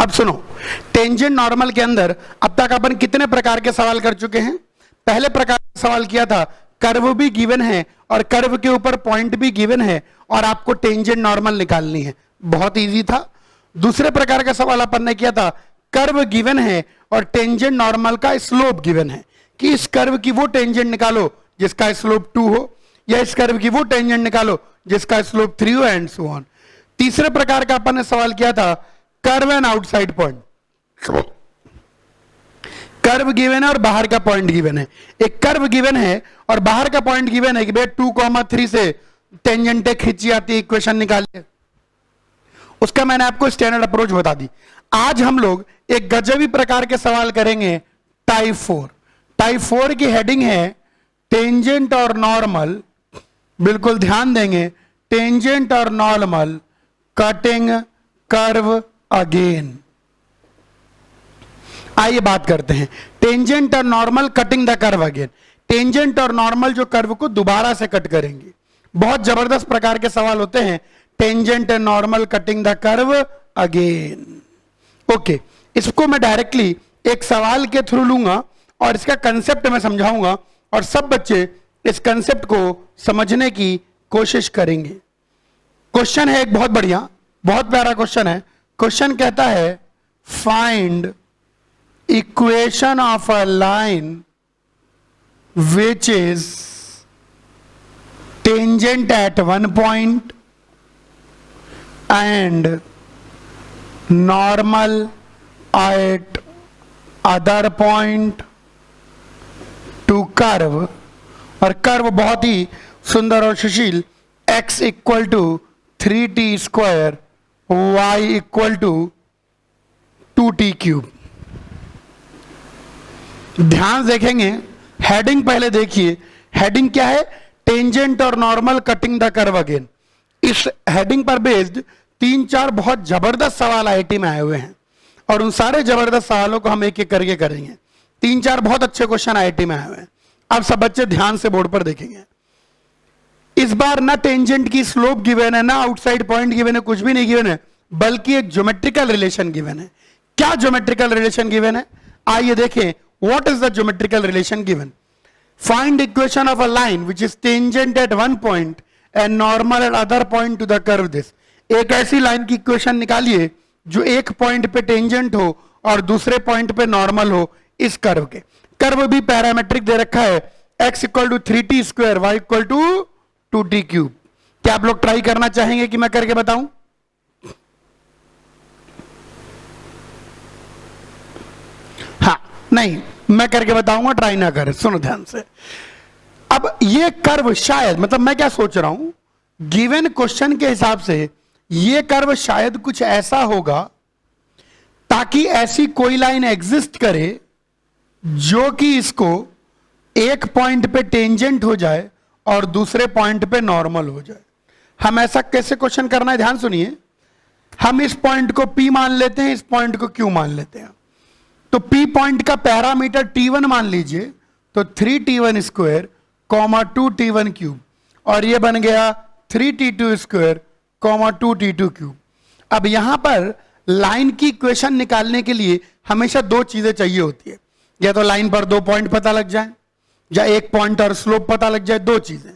अब सुनो, tangent normal के अंदर अब तक अपन कितने प्रकार के सवाल कर चुके हैं? पहले प्रकार का सवाल किया था, कर्व भी गिवन है और कर्व के ऊपर पॉइंट भी गिवन है और आपको टेंजेंट नॉर्मल निकालनी है। बहुत इजी था। दूसरे प्रकार का सवाल अपन ने किया था, कर्व गिवन है और टेंजेंट नॉर्मल का स्लोप गिवन है कि इस कर्व की वो टेंजेंट निकालो जिसका स्लोप 2 हो, या इस कर्व की वो टेंजेंट निकालो जिसका स्लोप 3 हो, एंड सो ऑन। तीसरे प्रकार का अपन ने सवाल किया था, curve and outside point. Curve given है और बाहर का पॉइंट गिवन है। एक कर्व गिवन है और बाहर का पॉइंट गिवन है कि भाई 2,3 से टेंजेंटें खींची आती है, इक्वेशन निकालिए। उसका मैंने आपको स्टैंडर्ड अप्रोच बता दी। आज हम लोग एक गजबी प्रकार के सवाल करेंगे, टाइप 4। टाइप 4 की हेडिंग है टेंजेंट और नॉर्मल। बिल्कुल ध्यान देंगे, टेंजेंट और नॉर्मल कटिंग कर्व अगेन। आइए बात करते हैं, टेंजेंट और normal cutting the curve again. Tangent और नॉर्मल जो कर्व को दोबारा से कट करेंगे। बहुत जबरदस्त प्रकार के सवाल होते हैं, tangent and normal cutting the curve again. Okay, इसको मैं डायरेक्टली एक सवाल के थ्रू लूंगा और इसका कंसेप्ट मैं समझाऊंगा और सब बच्चे इस कंसेप्ट को समझने की कोशिश करेंगे। क्वेश्चन है एक बहुत बढ़िया, बहुत प्यारा क्वेश्चन है। क्वेश्चन कहता है, find equation of a line which is tangent at one point and normal at other point to curve. और कर्व बहुत ही सुंदर और सुशील, x equal to 3t square, y equal to 2t cube. ध्यान देखेंगे, हेडिंग पहले देखिए। हेडिंग क्या है? टेंजेंट और normal cutting the curve again. इस हेडिंग पर बेस्ड 3-4 बहुत जबरदस्त सवाल आईआईटी में आए हुए हैं और उन सारे जबरदस्त सवालों को हम एक एक करके करेंगे। 3-4 बहुत अच्छे क्वेश्चन आईआईटी में आए हुए हैं। अब सब बच्चे ध्यान से बोर्ड पर देखेंगे। इस बार ना टेंजेंट की स्लोप गिवन है, ना आउटसाइड पॉइंट गिवन है, कुछ भी नहीं गिवन है, बल्कि एक ज्योमेट्रिकल रिलेशन गिवन है। क्या ज्योमेट्रिकल रिलेशन गिवन है? आइए देखें, what is the geometrical relation given. Find equation of a line which is tangent at one point and normal at other point to the curve this. एक ऐसी line की equation निकालिए जो एक point पे टेंजेंट हो और दूसरे पॉइंट पे नॉर्मल हो इस कर्व के। कर्व भी पैरामेट्रिक दे रखा है, x equal to 3t square, y equal to 2t cube. क्या आप लोग ट्राई करना चाहेंगे कि मैं करके बताऊं? हाँ, नहीं, मैं करके बताऊंगा, ट्राई ना करें। सुनो ध्यान से। अब ये कर्व शायद, मतलब मैं क्या सोच रहा हूं, गिवन क्वेश्चन के हिसाब से ये कर्व शायद कुछ ऐसा होगा ताकि ऐसी कोई लाइन एग्जिस्ट करे जो कि इसको एक पॉइंट पे टेंजेंट हो जाए और दूसरे पॉइंट पे नॉर्मल हो जाए। हम ऐसा कैसे क्वेश्चन करना है, ध्यान सुनिए। हम इस पॉइंट को P मान लेते हैं, इस पॉइंट को Q मान लेते हैं। तो P पॉइंट का पैरामीटर T1 मान लीजिए, तो 3t1 square comma 2t1 cube, और ये बन गया 3t2 square comma 2t2 cube. अब यहां पर लाइन की इक्वेशन निकालने के लिए हमेशा दो चीजें चाहिए होती है, या तो लाइन पर 2 पॉइंट पता लग जाए या एक पॉइंट और स्लोप पता लग जाए, दो चीजें।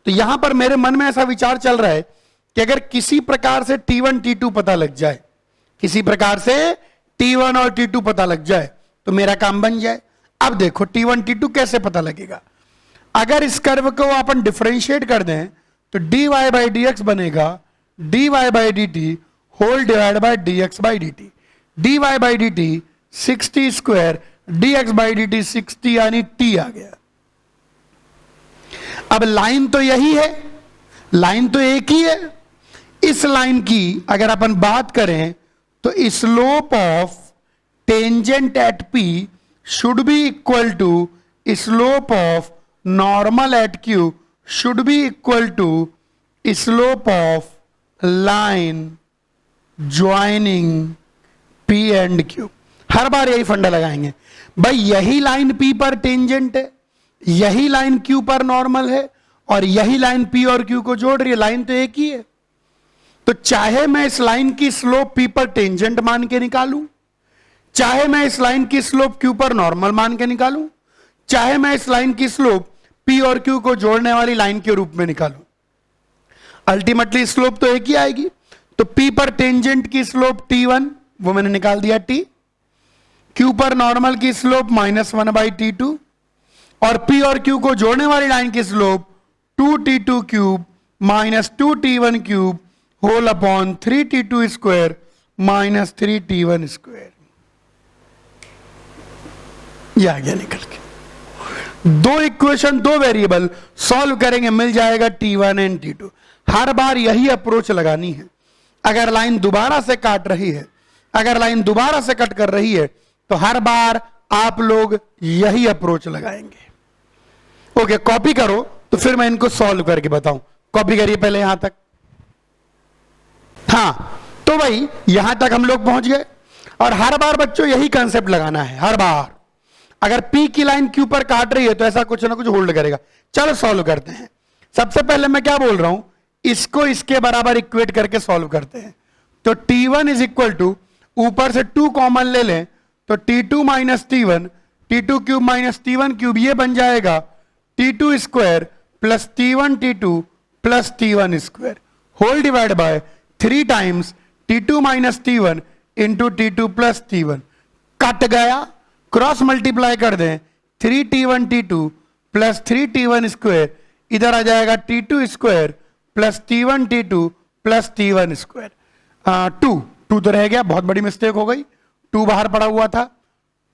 तो यहां पर मेरे मन में ऐसा विचार चल रहा है कि अगर किसी प्रकार से T1 T2 पता लग जाए, किसी प्रकार से T1 और T2 पता लग जाए तो मेरा काम बन जाए। अब देखो T1 T2 कैसे पता लगेगा। अगर इस कर्व को अपन डिफरेंशिएट कर दें तो dy बाई dx बनेगा dy by dt whole divide by dx by dt। dy by dt 60 square, dx by dt 60, यानी t आ गया। अब लाइन तो यही है, लाइन तो एक ही है। इस लाइन की अगर अपन बात करें तो slope of tangent at P should be equal to slope of normal at Q should be equal to slope of line joining P and Q। हर बार यही फंडा लगाएंगे भाई, यही लाइन P पर टेंजेंट है, यही लाइन Q पर नॉर्मल है और यही लाइन P और Q को जोड़ रही है, लाइन तो एक ही है। तो चाहे मैं इस लाइन की स्लोप P पर टेंजेंट मान के निकालूं चाहे मैं इस लाइन की स्लोप क्यू पर नॉर्मल मान के निकालूं, चाहे मैं इस लाइन की स्लोप पी और क्यू को जोड़ने वाली लाइन के रूप में निकालूं, अल्टीमेटली स्लोप तो एक ही आएगी। तो पी पर टेंजेंट की स्लोप T1 वो मैंने निकाल दिया T, क्यू पर नॉर्मल की स्लोप -1/T2 और पी और क्यू को जोड़ने वाली लाइन की slope 2T2 cube -2T1 cube whole upon 3T2 square -3T1 square. यह आ गया निकल के। दो इक्वेशन दो वेरिएबल सॉल्व करेंगे, मिल जाएगा T1 एंड T2। हर बार यही अप्रोच लगानी है। अगर लाइन दोबारा से काट रही है, अगर लाइन दोबारा से कट कर रही है, तो हर बार आप लोग यही अप्रोच लगाएंगे। ओके, कॉपी करो तो फिर मैं इनको सॉल्व करके बताऊं। कॉपी करिए पहले यहां तक। हां, तो भाई यहां तक हम लोग पहुंच गए और हर बार बच्चों यही कंसेप्ट लगाना है। हर बार अगर पी की लाइन क्यू पर काट रही है तो ऐसा कुछ ना कुछ होल्ड करेगा। चलो सॉल्व करते हैं। सबसे पहले मैं क्या बोल रहा हूं, इसको इसके बराबर इक्वेट करके सॉल्व करते हैं। तो T1 इज इक्वल टू, ऊपर से 2 कॉमन ले लें तो T2 minus T1, T2 cube minus T1 cube, ये बन जाएगा T2 square plus T1 T2 plus T1 square whole divide by 3 times T2 minus T1 into T2 plus T1। Cut गया, cross multiply कर दें, 3T1 T2 plus 3T1 square, इधर आ जाएगा T2 square plus T1 T2 plus T1 square. 2 तो रह गया, बहुत बड़ी मिस्टेक हो गई, 2 बाहर पड़ा हुआ था।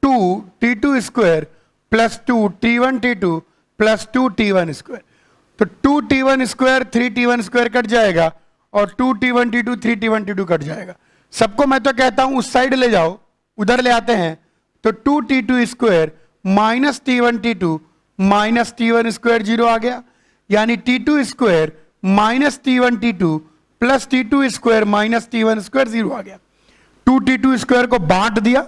2T2 square plus 2T1 T2 plus 2T1 square. तो 2T1 square 3T1 square cut जाएगा और 2T1 T2 3T1 T2 cut जाएगा। सबको मैं तो कहता हूं उस साइड ले जाओ, उधर ले आते हैं। तो 2T2 square minus T1 T2 minus T1 square 0 आ गया, यानी T2 square minus T1 T2 plus T2 square minus T1 square 0 आ गया। 2T2 स्क्वायर को बांट दिया,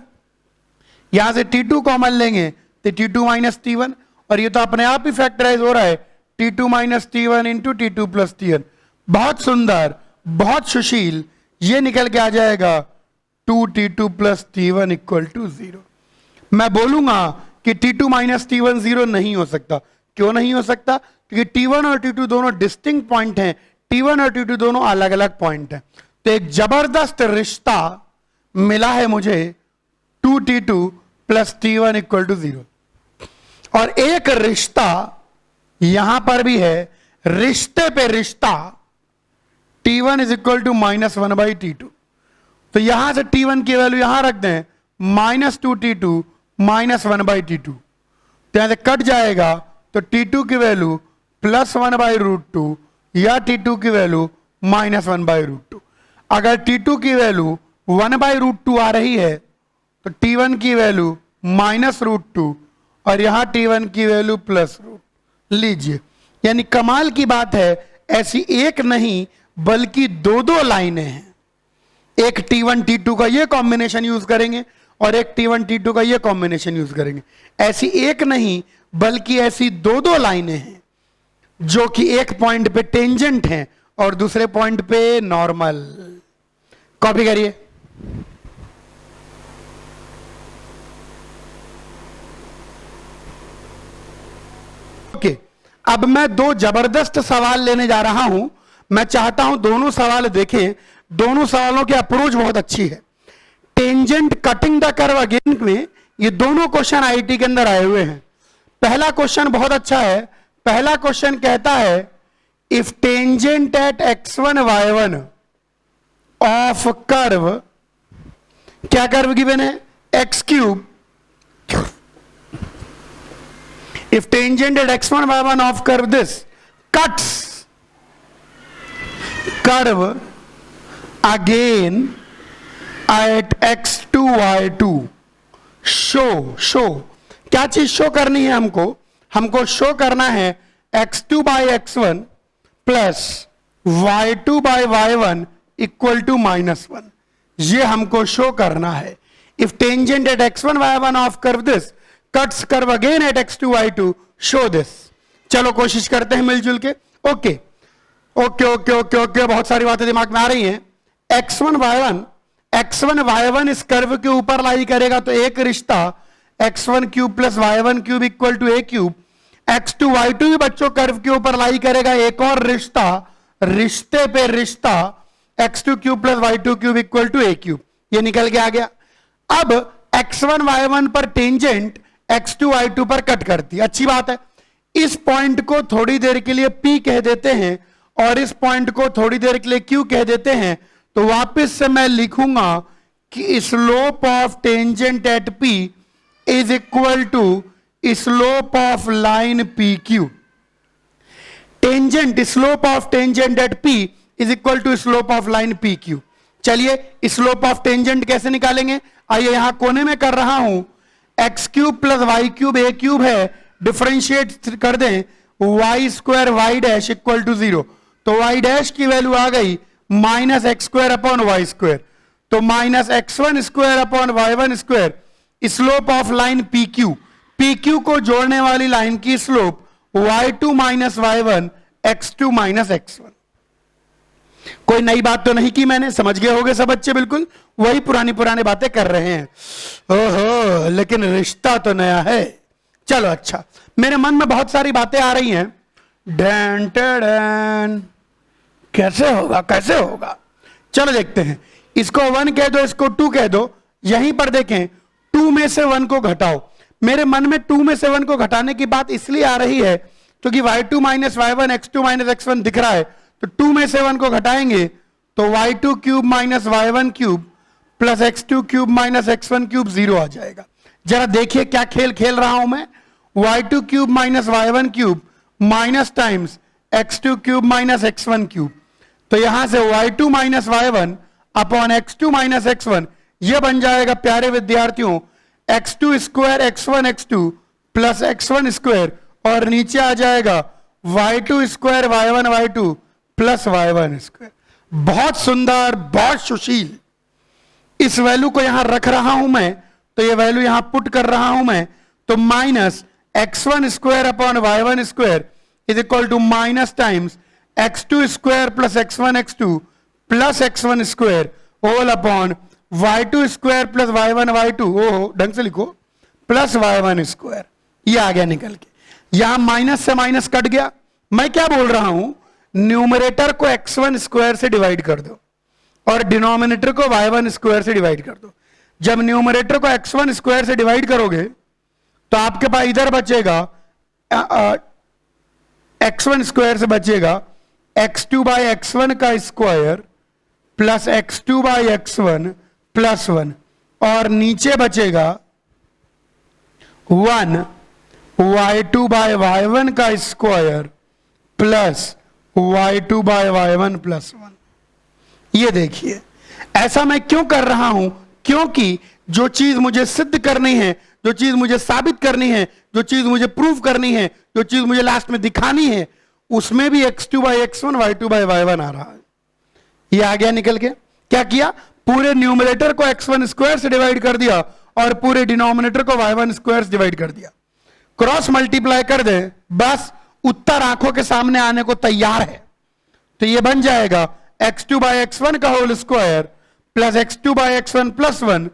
यहां से T2 कॉमन लेंगे तो T2 माइनस T1, और ये तो अपने आप ही फैक्टराइज हो रहा है, T2 minus T1 into T2 plus T1। बहुत सुंदर, बहुत सुशील, ये निकल के आ जाएगा 2T2 plus T1 equal to 0। मैं बोलूंगा कि T2 माइनस T1 0 नहीं हो सकता। क्यों नहीं हो सकता? क्योंकि T1 और T2 दोनों डिस्टिंक्ट पॉइंट हैं, T1 और T2 दोनों अलग अलग पॉइंट हैं। तो एक जबरदस्त रिश्ता मिला है मुझे 2T2 plus T1 equal to 0, और एक रिश्ता यहां पर भी है, रिश्ते पे रिश्ता, T1 is equal to -1/T2। तो यहां से T1 की वैल्यू यहां रख दें, -2T2 -1/T2, तो यहां से कट जाएगा। तो T2 की वैल्यू +1/√2 या T2 की वैल्यू -1/√2। अगर T2 की वैल्यू 1/√2 आ रही है तो T1 की वैल्यू -√2 और यहां T1 की वैल्यू +√2 लीजिए। यानी कमाल की बात है, ऐसी एक नहीं बल्कि दो लाइनें हैं। एक T1 T2 का ये कॉम्बिनेशन यूज करेंगे और एक T1 T2 का ये कॉम्बिनेशन यूज करेंगे। ऐसी एक नहीं बल्कि ऐसी दो लाइनें हैं जो कि एक पॉइंट पे टेंजेंट हैं और दूसरे पॉइंट पे नॉर्मल। कॉपी करिए। ओके, अब मैं दो जबरदस्त सवाल लेने जा रहा हूं। मैं चाहता हूं दोनों सवाल देखें। दोनों सवालों की अप्रोच बहुत अच्छी है। Tangent cutting the curve again में ये दोनों क्वेश्चन आईटी के अंदर आए हुए हैं। पहला क्वेश्चन बहुत अच्छा है। पहला क्वेश्चन कहता है if tangent at x1 y1 of curve, क्या कर्व गिवन है? x3। If tangent at x1 y1 of curve this cuts curve again at x2 y2, show क्या चीज शो करनी है हमको? हमको शो करना है x2 by x1 plus y2 by y1 equal to -1। ये हमको शो करना है। If tangent at x1 y1 of curve this cuts curve again at x2 y2, show this. चलो कोशिश करते हैं मिलजुल के। ओके, बहुत सारी बातें दिमाग में आ रही हैं। x1 y1 x1 y1 इस कर्व के ऊपर लाई करेगा तो एक रिश्ता x1 cube plus y1 cube equal to a cube, x2 y2 भी बच्चों कर्व के ऊपर लाई करेगा, एक और रिश्ता, रिश्ते पे रिश्ता x2 cube plus y2 cube equal to a cube, ये निकल के आ गया। अब x1 y1 पर टेंजेंट x2 y2 पर कट करती है, अच्छी बात है। इस पॉइंट को थोड़ी देर के लिए P कह देते हैं और इस पॉइंट को थोड़ी देर के लिए Q कह देते हैं, तो वापस से मैं लिखूंगा कि slope of tangent at P is equal to slope of line PQ। Tangent, slope of tangent at P is equal to slope of line PQ। चलिए स्लोप ऑफ टेंजेंट कैसे निकालेंगे, आइए यहां कोने में कर रहा हूं, x cube plus y cube a cube है, डिफरेंशिएट कर दें, y square y dash equal to 0, तो वाई डैश की वैल्यू आ गई minus x square upon Y square, तो minus x1 square upon y1 square, slope of line PQ, PQ को जोड़ने वाली लाइन की slope y2 minus y1 x2 minus x1। कोई नई बात तो नहीं की मैंने, समझ गए होंगे सब बच्चे, बिल्कुल वही पुरानी बातें कर रहे हैं। ओहो, लेकिन रिश्ता तो नया है। चलो अच्छा, मेरे मन में बहुत सारी बातें आ रही हैं, डैन डैन कैसे होगा कैसे होगा, चलो देखते हैं। इसको 1 कह दो, इसको 2 कह दो, यहीं पर देखें 2 में से 1 को घटाओ। मेरे मन में 2 में से 1 को घटाने की बात इसलिए आ रही है क्योंकि y2 minus y1 x2 minus x1 दिख रहा है, तो 2 में से 1 को घटाएंगे तो y2 cube minus y1 cube plus x2 cube minus x1 cube 0 आ जाएगा। जरा देखिए क्या खेल खेल रहा हूं मैं, y2 cube minus y1 cube minus times x2 cube minus x1 cube, तो यहां से y2 minus y1 upon x2 minus x1, यह बन जाएगा प्यारे विद्यार्थियों x2 square x1 x2 plus x1 square, और नीचे आ जाएगा y2 square y1 y2 plus y1 square. बहुत सुंदर, बहुत सुशील। इस वैल्यू को यहां रख रहा हूं मैं, तो ये वैल्यू यहां पुट कर रहा हूं मैं, तो minus x1 square upon y1 square is equal to minus times x2 square plus x1 x2 plus x1 square whole upon y2 square plus y1 y2, ओहो ढंग से लिखो, प्लस y1 स्क्वायर। ये आ गया निकल के, यहां माइनस से माइनस कट गया। मैं क्या बोल रहा हूं, न्यूमरेटर को x1 स्क्वायर से डिवाइड कर दो और डिनोमिनेटर को y1 स्क्वायर से डिवाइड कर दो। जब न्यूमरेटर को x1 स्क्वायर से डिवाइड करोगे तो आपके पास इधर बचेगा x1 स्क्वायर से बचेगा x2 बाई x1 का square plus x2 by x1 plus 1, और नीचे बचेगा 1 y2 बाय y1 का square plus y2 bye y1 plus 1। ये देखिए, ऐसा मैं क्यों कर रहा हूं, क्योंकि जो चीज मुझे सिद्ध करनी है, जो चीज मुझे साबित करनी है, जो चीज मुझे प्रूव करनी है, जो चीज मुझे लास्ट में दिखानी है, उसमें भी x2 by x1 y2 by y1 आ रहा है। ये आ गया निकल के। क्या किया, पूरे न्यूमरेटर को x1 स्क्वायर से डिवाइड कर दिया और पूरे डिनोमिनेटर को y1 स्क्वायर से डिवाइड कर दिया। क्रॉस मल्टीप्लाई कर दे, बस उत्तर आंखों के सामने आने को तैयार है। तो ये बन जाएगा x2 बाई x1 का whole square plus x2 by x1 plus 1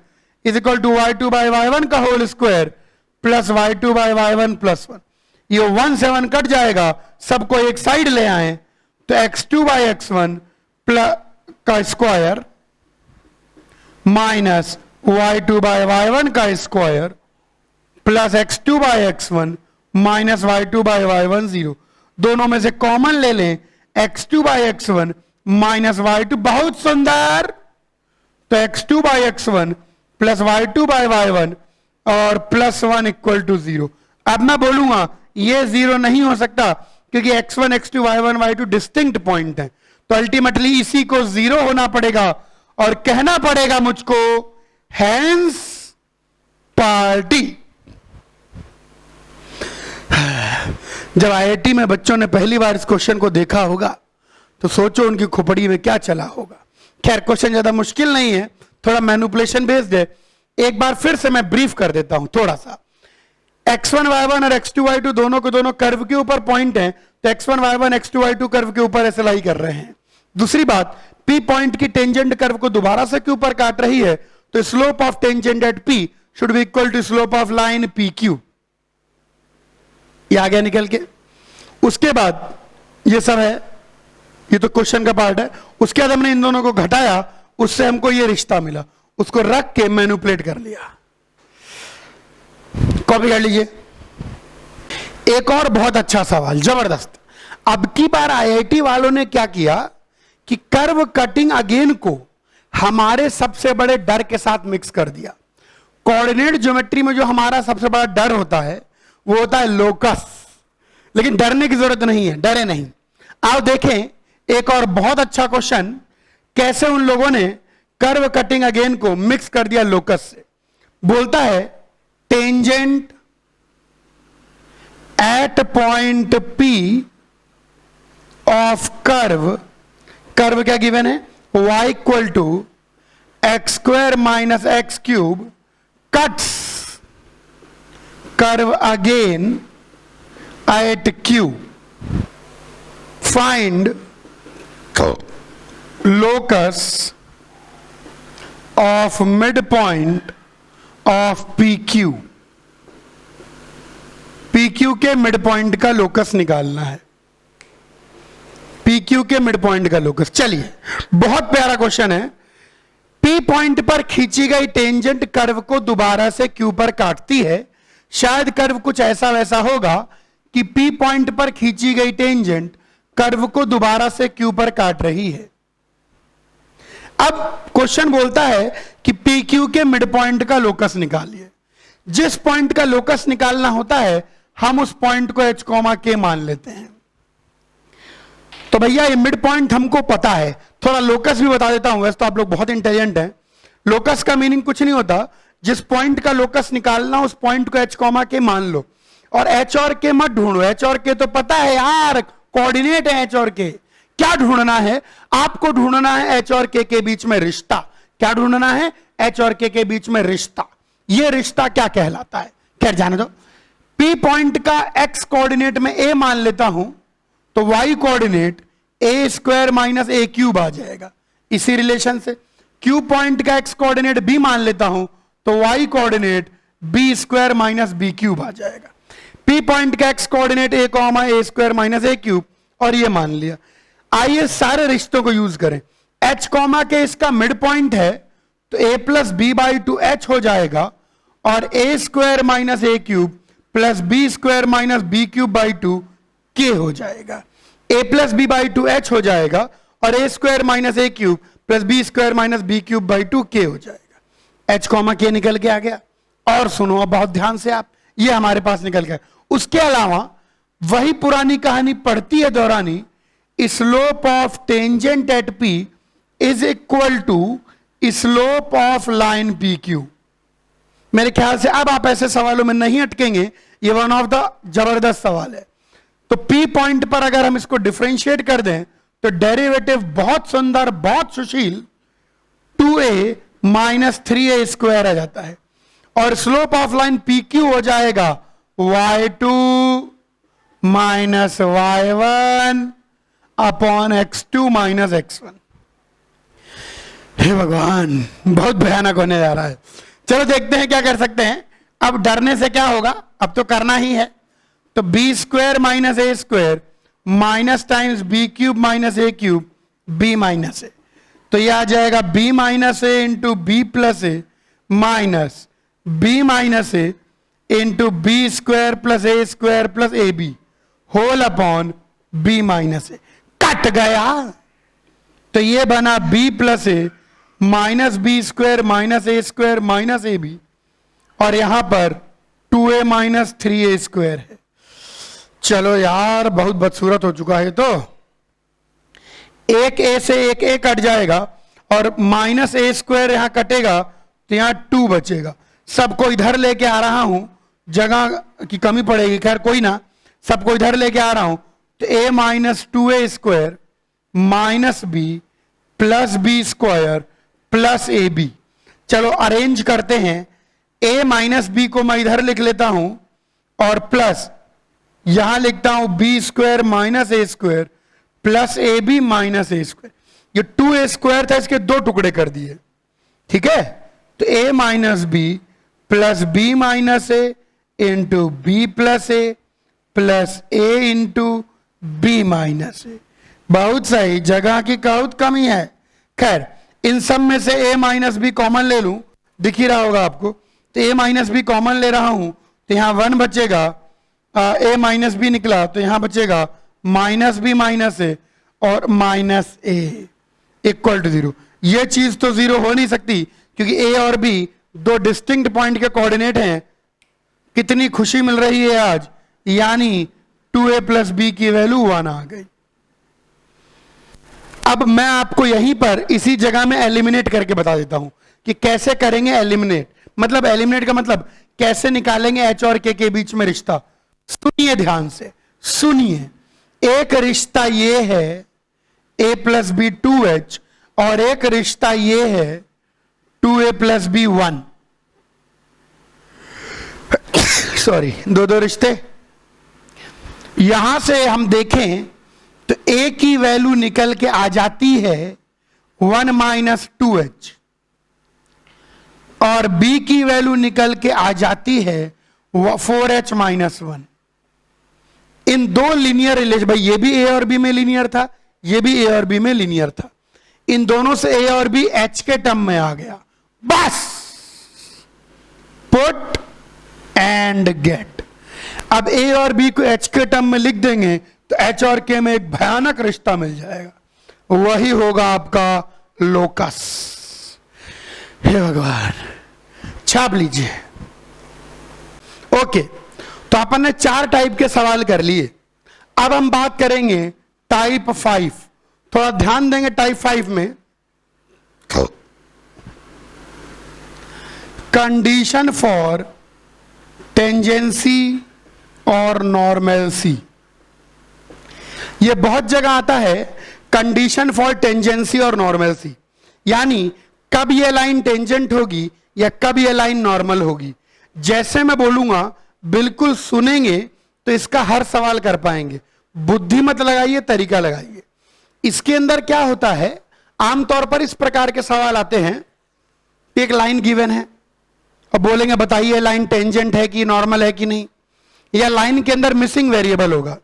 is equal to y2 by y1 का whole square plus y2 by y1 plus 1। ये 1 से 1 कट जाएगा, सबको एक साइड ले आए तो x2 बाई x1 का square minus y2 by y1 का square plus x2 by x1 minus y2 by y1 0। दोनों में से कॉमन ले लें, x2 by x1 minus y2, बहुत सुंदर, तो x2 by x1 plus y2 by y1 और प्लस 1 इक्वल टू 0। अब मैं बोलूंगा ये 0 नहीं हो सकता क्योंकि x1 x2 y1 y2 distinct point है, तो अल्टीमेटली इसी को 0 होना पड़ेगा और कहना पड़ेगा मुझको हैंस पार्टी। जब आईआईटी में बच्चों ने पहली बार इस क्वेश्चन को देखा होगा तो सोचो उनकी खोपड़ी में क्या चला होगा। खैर क्वेश्चन ज्यादा मुश्किल नहीं है, थोड़ा मैनिपुलेशन बेस्ड है। एक बार फिर से मैं ब्रीफ कर देता हूं थोड़ा सा। x1 y1 और x2 y2 दोनों के दोनों कर्व के ऊपर पॉइंट हैं, तो x1 y1 x2 y2 curve के ऊपर ऐसे लाई कर रहे हैं। दूसरी बात, पी पॉइंट की टेंजेंट कर्व को दोबारा से क्यू पर काट रही है, तो slope of tangent at P should be equal to slope of line P Q. ये आ गया निकल के। उसके बाद ये सब है, ये तो क्वेश्चन का पार्ट है। उसके बाद हमने इन दोनों को घटाया, उससे हमको ये रिश्ता मिला, उसको रख के मैनिपुलेट कर लिया। कॉपी कर लीजिए। एक और बहुत अच्छा सवाल, जबरदस्त। अब की बार आईआईटी वालों ने क्या किया कि कर्व कटिंग अगेन को हमारे सबसे बड़े डर के साथ मिक्स कर दिया। कोऑर्डिनेट ज्योमेट्री में जो हमारा सबसे बड़ा डर होता है वो होता है लोकस, लेकिन डरने की जरूरत नहीं है, डरे नहीं। आओ देखें एक और बहुत अच्छा क्वेश्चन, कैसे उन लोगों ने कर्व कटिंग अगेन को मिक्स कर दिया लोकस से। बोलता है tangent at point P of curve, curve क्या गिवन है, y equal to x square minus x cube cuts curve again at Q, find locus of midpoint of PQ। PQ के mid point का locus निकालना है, PQ के mid point का locus. चलिए बहुत प्यारा क्वेश्चन है। P पॉइंट पर खींची गई टेंजेंट कर्व को दोबारा से Q पर काटती है। शायद कर्व कुछ ऐसा वैसा होगा कि P पॉइंट पर खींची गई टेंजेंट कर्व को दोबारा से Q पर काट रही है। अब क्वेश्चन बोलता है कि PQ के मिड पॉइंट का लोकस निकालिए। जिस पॉइंट का लोकस निकालना होता है हम उस पॉइंट को H, K मान लेते हैं। तो भैया ये मिड पॉइंट हमको पता है, थोड़ा लोकस भी बता देता हूं। वैसे तो आप लोग बहुत इंटेलिजेंट हैं। लोकस का मीनिंग कुछ नहीं होता, जिस पॉइंट का लोकस निकालना उस पॉइंट को H, K मान लो, और H और K मत ढूंढो। H और K तो पता है यार, कोऑर्डिनेट है H और K। क्या ढूंढना है आपको? ढूंढना है H और K के बीच में रिश्ता। क्या ढूंढना है? H और K के बीच में रिश्ता। यह रिश्ता क्या कहलाता है? खैर जाने दो। P पॉइंट का x कोऑर्डिनेट में a मान लेता हूं तो y coordinate a square minus a cube आ जाएगा इसी रिलेशन से। Q पॉइंट का x कोऑर्डिनेट b मान लेता हूं तो y coordinate b square minus b cube आ जाएगा। P पॉइंट का x coordinate a square minus a cube, और ये मान लिया। आइए सारे रिश्तों को यूज करें। H, के इसका मिड पॉइंट है तो a plus b by two h हो जाएगा, और a square minus a cube plus b square minus b cube by two k हो जाएगा। a plus b by two h हो जाएगा, और a square minus a cube plus b square minus b cube by two k हो जाएगा। H, K निकल के आ गया। और सुनो अब बहुत ध्यान से आप, ये हमारे पास निकल गया। उसके अलावा वही पुरानी कहानी पढ़ती है दोहरानी। Slope of tangent at P is equal to slope of line PQ। मेरे ख्याल से अब आप ऐसे सवालों में नहीं अटकेंगे, ये वन ऑफ द जबरदस्त सवाल है। तो P पॉइंट पर अगर हम इसको डिफरेंशिएट कर दें तो डेरिवेटिव बहुत सुंदर, बहुत सुशील 2a माइनस 3a स्क्वायर आ जाता है, और स्लोप ऑफ लाइन PQ हो जाएगा y2 minus y1 upon x2 minus x1। हे भगवान, बहुत भयानक होने जा रहा है। चलो देखते हैं क्या कर सकते हैं। अब डरने से क्या होगा, अब तो करना ही है। तो b square minus a square minus times b cube minus a cube b minus a, तो यह आ जाएगा b minus a into b plus a minus b minus a into b square plus a b whole upon b minus a. Cut गया, तो ये बना b plus a minus b square minus a b, और यहां पर 2a minus 3a square है। चलो यार बहुत बदसूरत हो चुका है। तो एक a से एक a कट जाएगा, और माइनस a स्क्वायर यहां कटेगा तो यहां 2 बचेगा। सबको इधर लेके आ रहा हूं, जगह की कमी पड़ेगी, खैर कोई ना, सबको इधर लेके आ रहा हूं। तो a minus 2a square minus b plus b square plus a b. चलो अरेंज करते हैं। a माइनस बी को मैं इधर लिख लेता हूं, और प्लस यहां लिखता हूं b square minus a square plus a b minus a square. ये 2a² था, इसके दो टुकड़े कर दिए, ठीक है। तो a minus b plus b minus a into b plus a plus a into b minus a. बहुत सही, जगह की बहुत कमी है। खैर, इन सब में से a माइनस बी कॉमन ले लूं, दिख ही रहा होगा आपको। तो a माइनस बी कॉमन ले रहा हूं, तो यहां 1 बचेगा, a माइनस बी निकला, तो यहां बचेगा माइनस बी माइनस ए और माइनस ए इक्वल टू 0। ये चीज तो 0 हो नहीं सकती, क्योंकि a और b दो डिस्टिंक्ट पॉइंट के कोऑर्डिनेट हैं। कितनी खुशी मिल रही है आज, यानी 2a प्लस बी की वैल्यू 1 आ गई। अब मैं आपको यहीं पर इसी जगह में एलिमिनेट करके बता देता हूं कि कैसे करेंगे एलिमिनेट। मतलब एलिमिनेट का मतलब कैसे निकालेंगे h और k के बीच में रिश्ता। सुनिए ध्यान से, सुनिए। एक रिश्ता ये है a प्लस बी 2h और एक रिश्ता ये है 2a प्लस बी 1। सॉरी, दो रिश्ते। यहां से हम देखें तो a की वैल्यू निकल के आ जाती है 1 माइनस 2h और b की वैल्यू निकल के आ जाती है 4h माइनस 1। इन दो लीनियर रिलेशन, भाई ये भी a और b में लीनियर था, ये भी a और b में लीनियर था। इन दोनों से a और b h के टर्म में आ गया। बस पुट एंड गेट। अब a और b को h के टर्म में लिख देंगे तो h और k में एक भयानक रिश्ता मिल जाएगा, वही होगा आपका लोकस। हे भगवान, छाप लीजिए। ओके, तो अपन ने 4 टाइप के सवाल कर लिए। अब हम बात करेंगे टाइप 5। थोड़ा ध्यान देंगे टाइप 5 में। कंडीशन फॉर टेंजेंसी और नॉर्मलसी। यह बहुत जगह आता है, कंडीशन फॉर टेंजेंसी और नॉर्मलसी, यानी कब यह लाइन टेंजेंट होगी या कब यह लाइन नॉर्मल होगी। जैसे मैं बोलूंगा बिल्कुल सुनेंगे तो इसका हर सवाल कर पाएंगे। बुद्धि मत लगाइए, तरीका लगाइए। इसके अंदर क्या होता है, आमतौर पर इस प्रकार के सवाल आते हैं। एक लाइन गिवन है और बोलेंगे बताइए लाइन टेंजेंट है कि नॉर्मल है कि नहीं, या लाइन के अंदर मिसिंग वेरिएबल होगा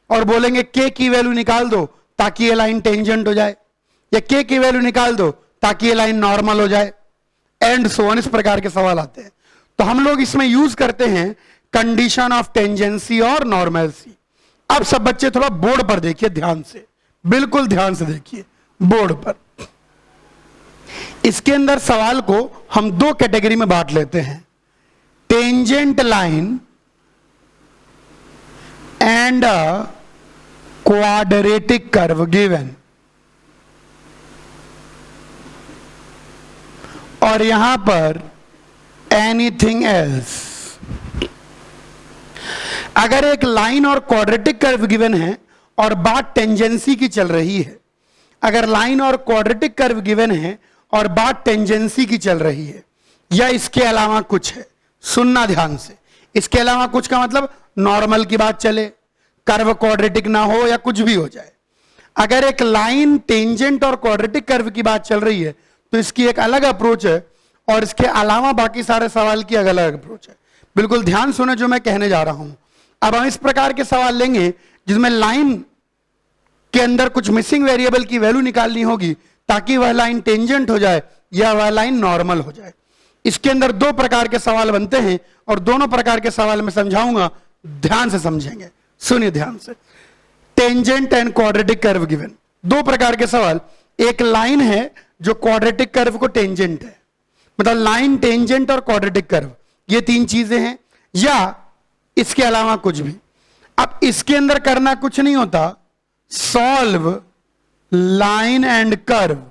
और बोलेंगे के की वैल्यू निकाल दो ताकि ये लाइन टेंजेंट हो जाए, या के की वैल्यू निकाल दो ताकि ये लाइन नॉर्मल हो जाए, एंड सो ऑन। इस प्रकार के सवाल आते हैं। तो हम लोग इसमें यूज करते हैं कंडीशन ऑफ टेंजेंसी और नॉर्मलसी। अब सब बच्चे थोड़ा बोर्ड पर देखिए ध्यान से, बिल्कुल ध्यान से देखिए बोर्ड पर। इसके अंदर सवाल को हम 2 कैटेगरी में बांट लेते हैं, tangent line and a quadratic curve given. और यहां पर एनीथिंग एल्स। अगर एक लाइन और क्वाड्रेटिक कर्व गिवन है और बात टेंजेंसी की चल रही है, अगर लाइन और क्वाड्रेटिक कर्व गिवन है और बात टेंजेंसी की चल रही है, या इसके अलावा कुछ है, सुनना ध्यान से। इसके अलावा कुछ का मतलब नॉर्मल की बात चले, कर्व क्वाड्रेटिक ना हो या कुछ भी हो जाए। अगर एक लाइन टेंजेंट और क्वाड्रेटिक कर्व की बात चल रही है तो इसकी एक अलग अप्रोच है, और इसके अलावा बाकी सारे सवाल की अलग अप्रोच है। बिल्कुल ध्यान सुने जो मैं कहने जा रहा हूं। अब हम इस प्रकार के सवाल लेंगे जिसमें लाइन के अंदर कुछ मिसिंग वेरिएबल की वैल्यू निकालनी होगी ताकि वह लाइन टेंजेंट हो जाए या वह लाइन नॉर्मल हो जाए। इसके अंदर 2 प्रकार के सवाल बनते हैं और दोनों प्रकार के सवाल मैं समझाऊंगा, ध्यान से समझेंगे। सुनिए ध्यान से। Tangent and quadratic curve given, 2 प्रकार के सवाल। एक लाइन है जो क्वाड्रेटिक कर्व को टेंजेंट है, मतलब लाइन टेंजेंट और क्वाड्रेटिक कर्व, ये 3 चीजें हैं, या इसके अलावा कुछ भी। अब इसके अंदर करना कुछ नहीं होता, solve line and curve,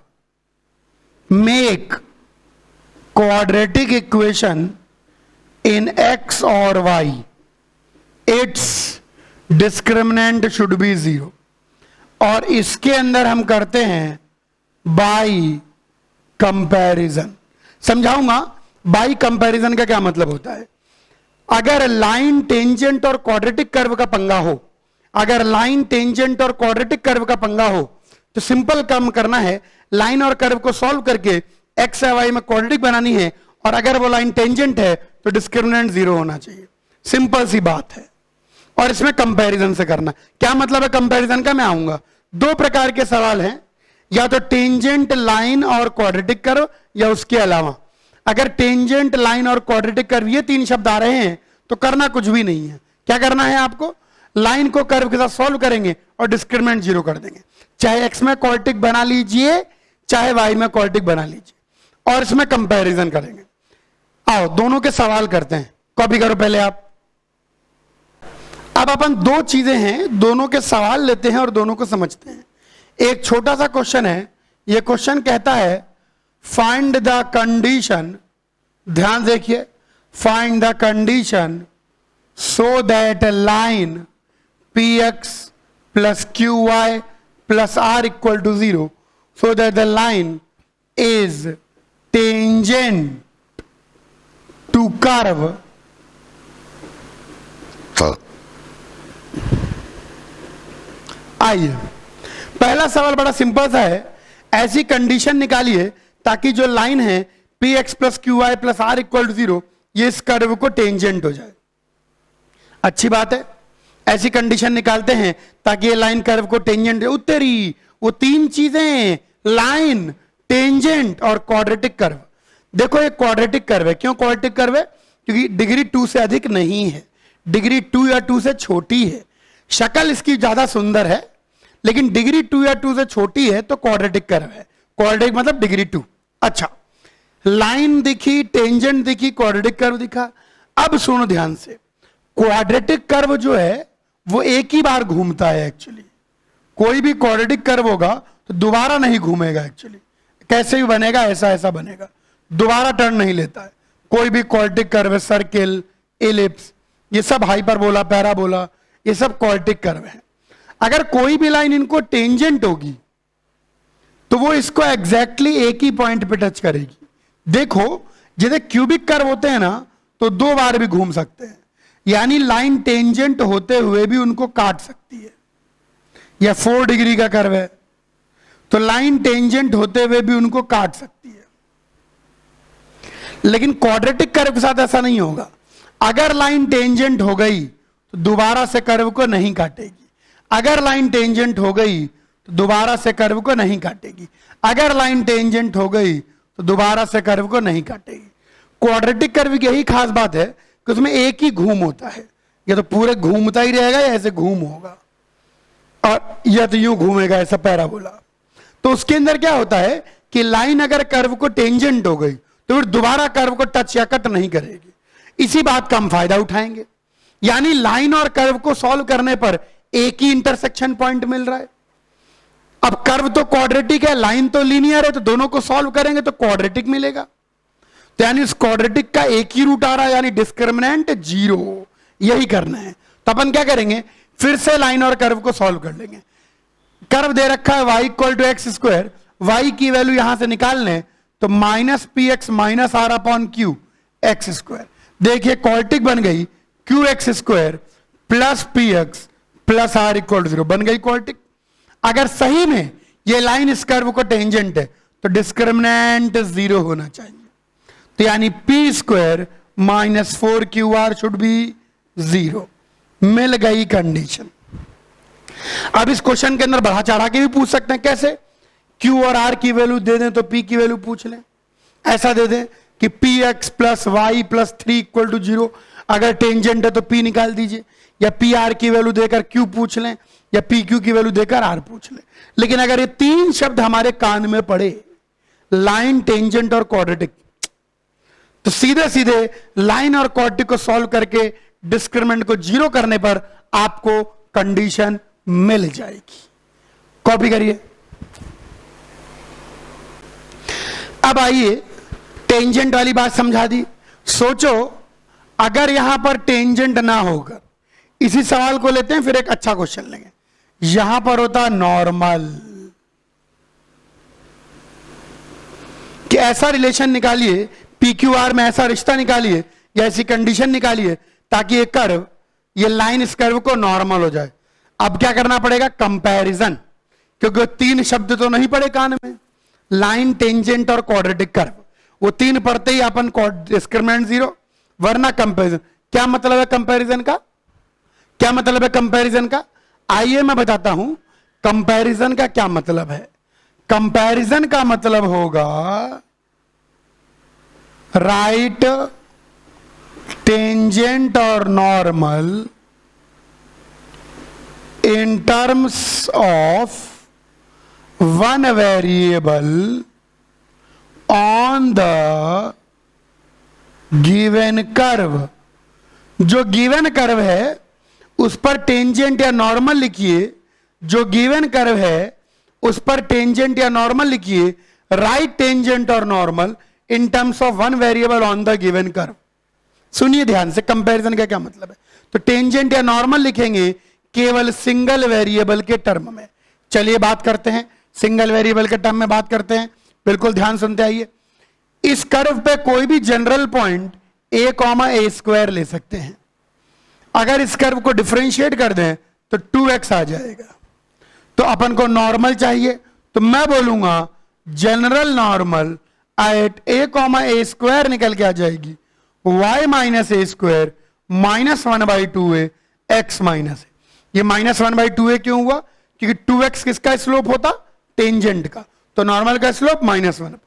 make quadratic equation in x और y, it's discriminant should be 0। और इसके अंदर हम करते हैं बाई कंपैरिजन। समझाऊंगा बाई कंपैरिजन का क्या मतलब होता है। अगर लाइन टेंजेंट और क्वाड्रेटिक कर्व का पंगा हो, अगर लाइन टेंजेंट और क्वाड्रेटिक कर्व का पंगा हो, तो सिंपल काम करना है, लाइन और कर्व को सॉल्व करके एक्स या वाई में क्वाड्रेटिक बनानी है, और अगर वो लाइन टेंजेंट है तो डिस्क्रिमिनेंट 0 होना चाहिए। सिंपल सी बात है। और इसमें कंपैरिजन से करना। क्या मतलब है कंपैरिजन का, मैं आऊंगा। दो प्रकार के सवाल हैं, या तो टेंजेंट लाइन और क्वाड्रेटिक कर्व, या उसके अलावा। अगर टेंजेंट लाइन और क्वाड्रेटिक कर्व ये तीन शब्द आ रहे हैं तो करना कुछ भी नहीं है। क्या करना है आपको, लाइन को कर्व के साथ सॉल्व करेंगे और डिस्क्रिमिनेंट 0 कर देंगे। चाहे एक्स में क्वाड्रेटिक बना लीजिए, चाहे वाई में क्वाड्रेटिक बना लीजिए, और इसमें कंपैरिजन करेंगे। आओ दोनों के सवाल करते हैं। कॉपी करो पहले आप। अब अपन दो चीजें हैं, दोनों के सवाल लेते हैं और दोनों को समझते हैं। एक छोटा सा क्वेश्चन है, यह क्वेश्चन कहता है फाइंड द कंडीशन, ध्यान देखिए, find the condition so that line p x plus q y plus r equal to 0, so that the line is tangent to curve आइए। पहला सवाल बड़ा सिंपल सा है, ऐसी कंडीशन निकालिए ताकि जो लाइन है p x plus q y plus r equal to 0, ये इस कर्व को टेंजेंट हो जाए। अच्छी बात है, ऐसी कंडीशन निकालते हैं ताकि ये लाइन कर्व को टेंजेंट, उत्तरी वो तीन चीजें, लाइन, टेंजेंट और क्वाड्रेटिक कर्व। देखो ये क्वाड्रेटिक कर्व है। क्यों क्वाड्रेटिक कर्व है? क्योंकि डिग्री 2 से अधिक नहीं है, डिग्री 2 या 2 से छोटी है। शक्ल इसकी ज्यादा सुंदर है, लेकिन डिग्री 2 या 2 से छोटी है तो क्वाड्रेटिक कर्व है। क्वाड्रेटिक मतलब डिग्री 2। अच्छा, लाइन दिखी, टेंजेंट दिखी, क्वाड्रेटिक कर्व दिखा। अब सुनो ध्यान से, क्वाड्रेटिक कर्व जो है वो एक ही बार घूमता है। एक्चुअली कोई भी क्वाड्रेटिक कर्व होगा तो दोबारा नहीं घूमेगा। एक्चुअली कैसे भी बनेगा, ऐसा ऐसा बनेगा, दोबारा टर्न नहीं लेता है। कोई भी क्वाड्रेटिक कर्व है, सर्किल, एलिप्स, ये सब हाइपरबोला, पैराबोला, ये सब क्वाड्रेटिक कर्व है। अगर कोई भी लाइन इनको टेंजेंट होगी तो वो इसको एग्जैक्टली एक ही पॉइंट पे टच करेगी। देखो जैसे क्यूबिक कर्व होते हैं ना, तो 2 बार भी घूम सकते हैं, यानी लाइन टेंजेंट होते हुए भी उनको काट सकती है। या 4 डिग्री का कर्व है तो लाइन टेंजेंट होते हुए भी उनको काट सकती है। लेकिन क्वाड्रेटिक कर्व के साथ ऐसा नहीं होगा। अगर लाइन टेंजेंट हो गई तो दोबारा से कर्व को नहीं काटेगी। अगर लाइन टेंजेंट हो गई तो दोबारा से कर्व को नहीं काटेगी। अगर लाइन टेंजेंट हो गई तो दोबारा से कर्व को नहीं काटेगी। क्वाड्रेटिक कर्व की यही खास बात है कि उसमें एक ही घूम होता है। या तो पूरे घूमता ही रहेगा या ऐसे घूम होगा, और या तो यूं घूमेगा ऐसा पैराबोला। तो उसके अंदर क्या होता है कि लाइन अगर कर्व को टेंजेंट हो गई तो फिर दोबारा कर्व को टच या कट नहीं करेगी। इसी बात का हम फायदा उठाएंगे। यानी लाइन और कर्व को सॉल्व करने पर एक ही इंटरसेक्शन पॉइंट मिल रहा है। अब कर्व तो क्वाड्रेटिक है, लाइन तो लीनियर है, तो दोनों को सॉल्व करेंगे तो क्वाड्रेटिक मिलेगा। तो यानी इस क्वाड्रेटिक का एक ही रूट आ रहा है, यानी डिस्क्रिमिनेंट 0। यही करना है। तो अपन क्या करेंगे, फिर से लाइन और कर्व को सॉल्व कर लेंगे। कर्व दे रखा है y equal to x square, y की वैल्यू यहां से निकाल लें तो minus p x minus r upon q x square. देखिए क्वाड्रेटिक बन गई, q x square plus p x plus r equal to 0 बन गई क्वाड्रेटिक। अगर सही में ये लाइन इस कर्व को टेंजेंट है तो डिस्क्रिमिनेंट 0 होना चाहिए। तो यानी P square minus 4 Q R should be 0। मिल गई कंडीशन। अब इस क्वेश्चन के अंदर बढ़ा चढ़ा के भी पूछ सकते हैं। कैसे? Q और R की वैल्यू दे दें तो P की वैल्यू पूछ लें। ऐसा दे दें कि p x plus y plus 3 equal to 0। अगर टेंजेंट है तो P निकाल दीजिए, या पी आर की वैल्यू देकर Q पूछ लें, या पी क्यू की वैल्यू देकर R पूछ लें। लेकिन अगर ये 3 शब्द हमारे कान में पड़े, लाइन, टेंजेंट और क्वाड्रेटिक, तो सीधे सीधे लाइन और क्वाड्रेटिक को सॉल्व करके डिस्क्रिमिनेंट को 0 करने पर आपको कंडीशन मिल जाएगी। कॉपी करिए। अब आइए, टेंजेंट वाली बात समझा दी। सोचो अगर यहां पर टेंजेंट ना होकर, इसी सवाल को लेते हैं, फिर एक अच्छा क्वेश्चन लेंगे। यहां पर होता नॉर्मल, कि ऐसा रिलेशन निकालिए, पी क्यू आर में ऐसा रिश्ता निकालिए या ऐसी कंडीशन निकालिए ताकि ये कर्व, ये लाइन इस कर्व को नॉर्मल हो जाए। अब क्या करना पड़ेगा? कंपैरिजन, क्योंकि 3 शब्द तो नहीं पढ़े कान में, लाइन, टेंजेंट और क्वाड्रेटिक कर्व, वो 3 पढ़ते ही अपन डिस्क्रिमिनेंट 0, वरना कंपैरिजन। क्या मतलब है कंपैरिजन का? क्या मतलब है कंपैरिजन का? आइए मैं बताता हूं कंपैरिजन का क्या मतलब है। कंपैरिजन का मतलब होगा राइट टेंजेंट और normal in terms of one variable on the given curve। जो गिवन कर्व है उस पर टेंजेंट या नॉर्मल लिखिए, जो गिवन कर्व है उस पर टेंजेंट या नॉर्मल लिखिए, राइट टेंजेंट और normal in terms of one variable on the given curve. सुनिए ध्यान से कंपैरिजन का क्या मतलब है। तो टेंजेंट या नॉर्मल लिखेंगे केवल सिंगल वेरिएबल के टर्म में। चलिए बात करते हैं, सिंगल वेरिएबल के टर्म में बात करते हैं, बिल्कुल ध्यान सुनते आइए। इस कर्व पे कोई भी जनरल पॉइंट a,a² ले सकते हैं। अगर इस कर्व को डिफरेंशिएट कर दें तो 2x आ जाएगा। तो अपन को नॉर्मल चाहिए, तो मैं बोलूंगा जनरल नॉर्मल एट a,a² निकल के आ जाएगी y minus a square minus 1/2a x minus. ये -1/2a क्यों हुआ? क्योंकि 2x किसका स्लोप होता? टेंजेंट का, तो नॉर्मल का स्लोप -1।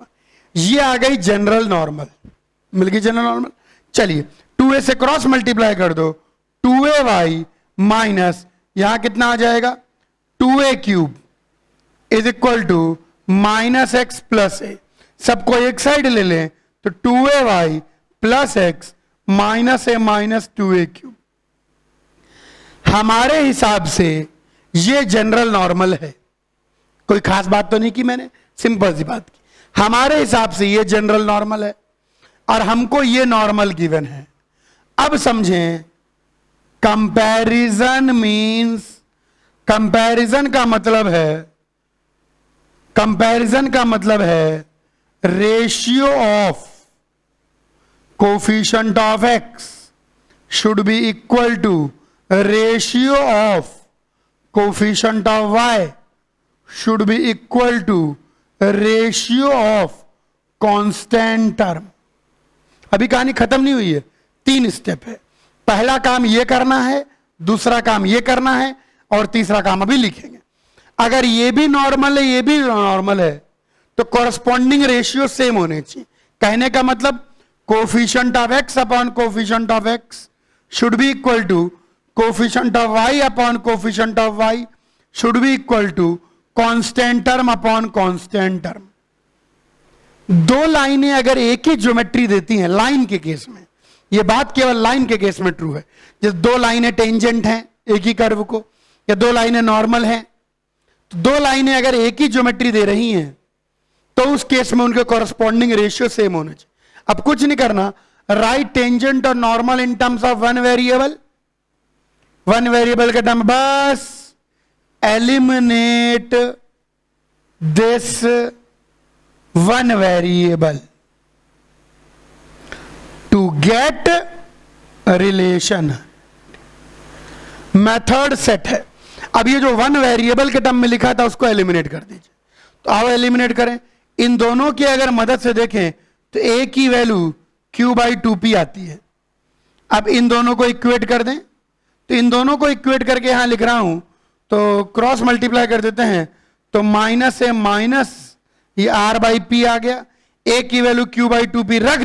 ये आ गई जनरल नॉर्मल, मिल गई जनरल नॉर्मल। चलिए 2a से क्रॉस मल्टीप्लाई कर दो, 2ay माइनस यहां कितना आ जाएगा 2a³ is equal to -x plus a। सबको एक साइड ले लें तो 2ay plus x minus a minus 2a³। हमारे हिसाब से ये जनरल नॉर्मल है। कोई खास बात तो नहीं की मैंने, सिंपल सी बात की। हमारे हिसाब से ये जनरल नॉर्मल है और हमको ये नॉर्मल गिवन है। अब समझें कंपैरिजन मींस, कंपैरिजन का मतलब है ratio of coefficient of x should be equal to ratio of coefficient of y should be equal to ratio of constant term. अभी कहानी खत्म नहीं हुई है, 3 स्टेप है। पहला काम ये करना है, दूसरा काम ये करना है और तीसरा काम अभी लिखेंगे। अगर ये भी नॉर्मल है, ये भी नॉर्मल है, तो कॉरस्पॉन्डिंग रेशियो सेम होने चाहिए। कहने का मतलब coefficient of x upon coefficient of x should be equal to coefficient of y upon coefficient of y should be equal to constant term upon constant term. दो लाइनें अगर एक ही ज्योमेट्री देती हैं, लाइन के केस में, यह बात केवल लाइन के केस में ट्रू है। जैसे 2 लाइनें टेंजेंट हैं एक ही कर्व को, या 2 लाइनें नॉर्मल हैं, तो 2 लाइनें अगर एक ही ज्योमेट्री दे रही हैं तो उस केस में उनके कॉरस्पॉन्डिंग रेशियो सेम होना चाहिए। अब कुछ नहीं करना, राइट टेंजेंट और normal in terms of one variable का टर्म, बस eliminate this one variable to get relation. Method set है। अब ये जो वन वेरिएबल के टर्म में लिखा था उसको एलिमिनेट कर दीजिए। तो आओ एलिमिनेट करें। इन दोनों की अगर मदद से देखें तो a की वैल्यू q/2p आती है। अब इन दोनों को इक्वेट कर दें, तो इन दोनों को इक्वेट करके यहां लिख रहा हूं, तो क्रॉस मल्टीप्लाई कर देते हैं, तो माइनस है माइनस ये r/p आ गया। a की वैल्यू q/2p रख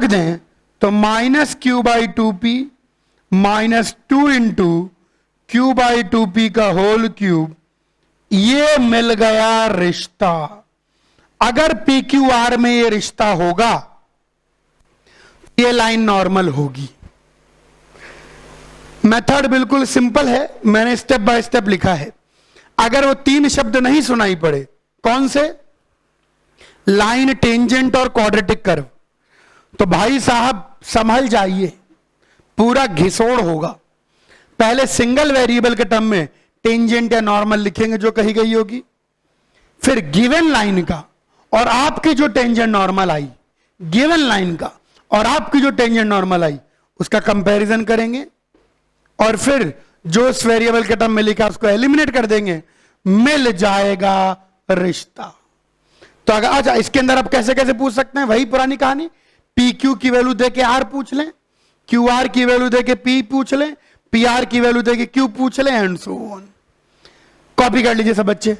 दें तो minus q/2p minus 2 into q/2p का होल क्यूब, ये मिल गया रिश्ता। अगर PQR में ये रिश्ता होगा ये लाइन नॉर्मल होगी। मेथड बिल्कुल सिंपल है, मैंने स्टेप बाय स्टेप लिखा है। अगर वो 3 शब्द नहीं सुनाई पड़े, कौन से? लाइन, टेंजेंट और क्वाड्रेटिक कर्व, तो भाई साहब संभल जाइए, पूरा घिसोड़ होगा। पहले सिंगल वेरिएबल के टर्म में टेंजेंट या नॉर्मल लिखेंगे जो कही गई होगी, फिर गिवन लाइन का और आपकी जो टेंजेंट नॉर्मल आई, गिवन लाइन का और आपकी जो टेंजेंट नॉर्मल आई, उसका कंपैरिजन करेंगे और फिर जो इस वेरिएबल के टर्म में लिखा उसको एलिमिनेट कर देंगे। मिल जाएगा रिश्ता। तो अगर अच्छा इसके अंदर आप कैसे कैसे पूछ सकते हैं, वही पुरानी कहानी, पी क्यू की वैल्यू दे के आर पूछ लें, क्यू आर की वैल्यू दे के पी पूछ लें, पी आर की वैल्यू दे के क्यू पूछ लें, एंड सो ऑन। कॉपी कर लीजिए सब बच्चे।